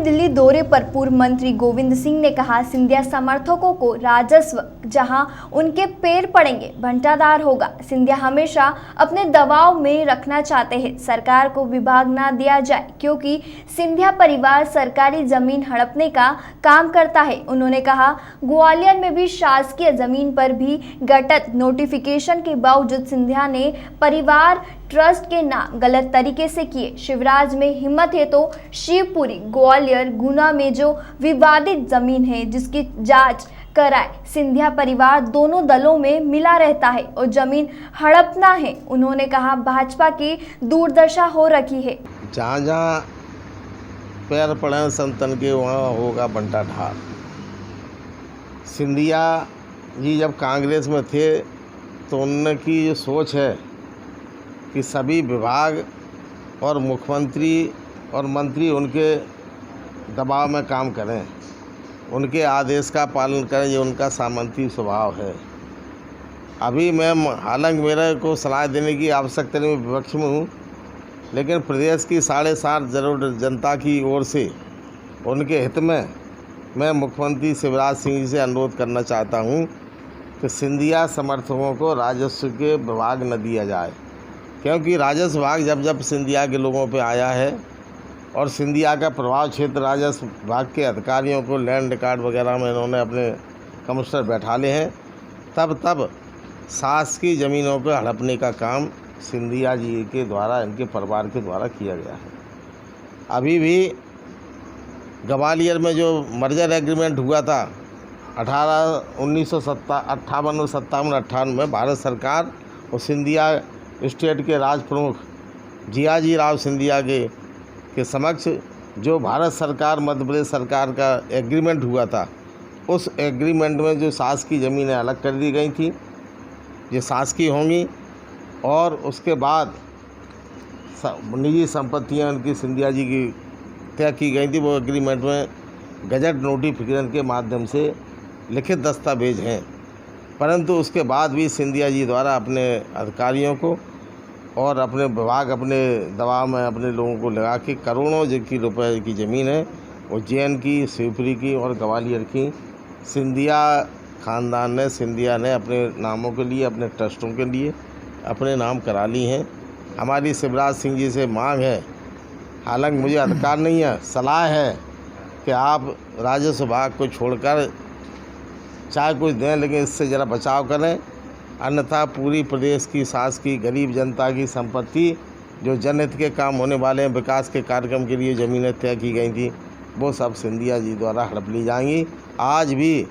दिल्ली दौरे पर पूर्व मंत्री गोविंद सिंह ने कहा, सिंधिया समर्थकों को राजस्व जहां उनके पैर पड़ेंगे बंटाधार होगा। सिंधिया हमेशा अपने दबाव में रखना चाहते हैं, सरकार को विभाग ना दिया जाए क्योंकि सिंधिया परिवार सरकारी जमीन हड़पने का काम करता है। उन्होंने कहा, ग्वालियर में भी शासकीय जमीन पर भी गठित नोटिफिकेशन के बावजूद सिंधिया ने परिवार ट्रस्ट के नाम गलत तरीके से किए। शिवराज में हिम्मत है तो शिवपुरी, ग्वालियर, गुना में जो विवादित जमीन है जिसकी जांच कराए। सिंधिया परिवार दोनों दलों में मिला रहता है और जमीन हड़पना है। उन्होंने कहा, भाजपा की दुर्दशा हो रखी है। जहाँ जहाँ पैर पड़े संतन के वहाँ होगा बंटाधार। सिंधिया जी जब कांग्रेस में थे तो उनकी जो सोच है कि सभी विभाग और मुख्यमंत्री और मंत्री उनके दबाव में काम करें, उनके आदेश का पालन करें, ये उनका सामंती स्वभाव है। अभी मैं हालांकि मेरे को सलाह देने की आवश्यकता नहीं, मैं विपक्ष में हूँ, लेकिन प्रदेश की 7.5 करोड़ जनता की ओर से उनके हित में मैं मुख्यमंत्री शिवराज सिंह जी से अनुरोध करना चाहता हूँ कि सिंधिया समर्थकों को राजस्व के विभाग न दिया जाए, क्योंकि राजस्व विभाग जब जब सिंधिया के लोगों पे आया है और सिंधिया का प्रभाव क्षेत्र राजस्व विभाग के अधिकारियों को लैंड रिकॉर्ड वगैरह में इन्होंने अपने कमिश्नर बैठा ले हैं, तब शासकीय ज़मीनों को हड़पने का काम सिंधिया जी के द्वारा, इनके परिवार के द्वारा किया गया है। अभी भी ग्वालियर में जो मर्जर एग्रीमेंट हुआ था 1957 में भारत सरकार और सिंधिया स्टेट के राज प्रमुख जियाजी राव सिंधिया के समक्ष जो भारत सरकार मध्य प्रदेश सरकार का एग्रीमेंट हुआ था, उस एग्रीमेंट में जो शासकीय ज़मीनें अलग कर दी गई थी, ये शासकीय होंगी, और उसके बाद निजी संपत्तियां उनकी सिंधिया जी की तय की गई थी। वो एग्रीमेंट में गजट नोटिफिकेशन के माध्यम से लिखित दस्तावेज हैं, परंतु उसके बाद भी सिंधिया जी द्वारा अपने अधिकारियों को और अपने विभाग अपने दबाव में अपने लोगों को लगा के करोड़ों की रुपए की ज़मीन है उज्जैन की, शिवपुरी की और ग्वालियर की सिंधिया ख़ानदान ने, सिंधिया ने अपने नामों के लिए, अपने ट्रस्टों के लिए अपने नाम करा ली हैं। हमारी शिवराज सिंह जी से मांग है, हालांकि मुझे अधिकार नहीं है, सलाह है कि आप राजस्व विभाग को छोड़कर चाहे कुछ दें, लेकिन इससे ज़रा बचाव करें, अन्यथा पूरी प्रदेश की शासकीय गरीब जनता की संपत्ति जो जनहित के काम होने वाले हैं, विकास के कार्यक्रम के लिए ज़मीनें तय की गई थी, वो सब सिंधिया जी द्वारा हड़प ली जाएंगी। आज भी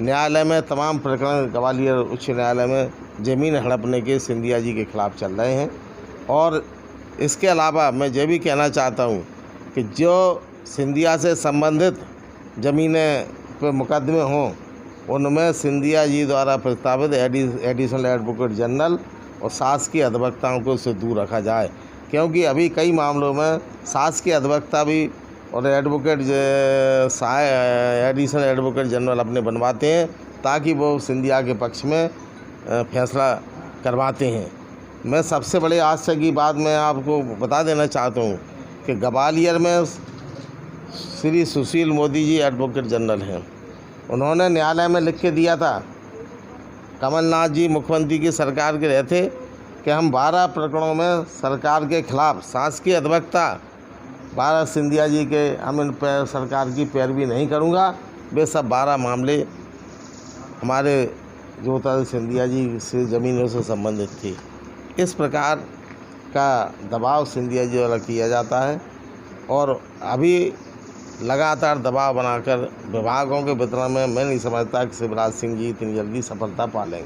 न्यायालय में तमाम प्रकरण ग्वालियर उच्च न्यायालय में ज़मीन हड़पने के सिंधिया जी के खिलाफ चल रहे हैं। और इसके अलावा मैं ये भी कहना चाहता हूँ कि जो सिंधिया से संबंधित ज़मीनें पे मुकदमे हों, उनमें सिंधिया जी द्वारा प्रस्तावित एडिशनल एडवोकेट जनरल और शासकीय अधिवक्ताओं को उससे दूर रखा जाए, क्योंकि अभी कई मामलों में शासकीय अधिवक्ता भी और एडवोकेट एडिशनल एडवोकेट जनरल अपने बनवाते हैं ताकि वो सिंधिया के पक्ष में फैसला करवाते हैं। मैं सबसे बड़े आश्चर्य की बात मैं आपको बता देना चाहता हूँ कि ग्वालियर में श्री सुशील मोदी जी एडवोकेट जनरल हैं। उन्होंने न्यायालय में लिख के दिया था, कमलनाथ जी मुख्यमंत्री की सरकार के रहते, कि हम 12 प्रकरणों में सरकार के खिलाफ शासकीय अधिवक्ता 12 सिंधिया जी के, हम इन पर सरकार की पैरवी नहीं करूँगा। वे सब 12 मामले हमारे जो था सिंधिया जी से ज़मीनों से संबंधित थी। इस प्रकार का दबाव सिंधिया जी द्वारा किया जाता है और अभी लगातार दबाव बनाकर विभागों के वितरण में मैं नहीं समझता कि शिवराज सिंह जी इतनी जल्दी सफलता पा लेंगे।